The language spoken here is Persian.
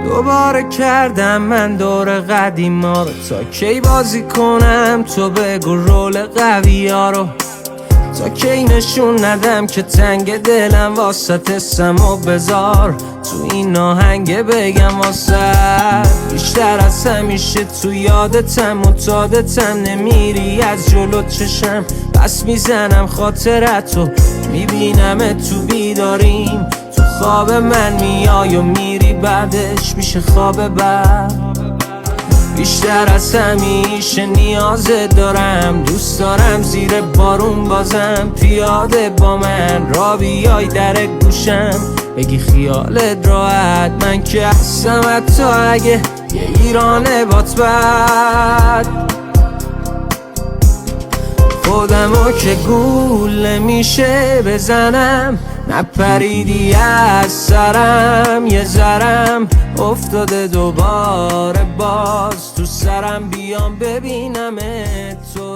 دوباره کردم من دور قدیما رو، تا کی بازی کنم تو بگو رول قوی ها رو، تا کی نشون ندم که تنگ دلم واسط اسم و بذار تو این آهنگ بگم واسط. بیشتر از همیشه تو یادتم معتادتم، نمیری از جلو چشم پس میزنم خاطرتو، میبینم تو بیداریم تو خواب من میای و میری بعدش میشه خواب بعد. بیشتر از همیشه نیازت دارم، دوست دارم زیر بارون بازم پیاده با من را بیای در گوشم بگی خیالت راحت، من که هستم حتی اگه یه ایرانه بات بد. خودمو که گول نمیشه بزنم، نپریدی از سرم یه ذرم افتاده دوباره باز تو سرم، بیام ببینم تو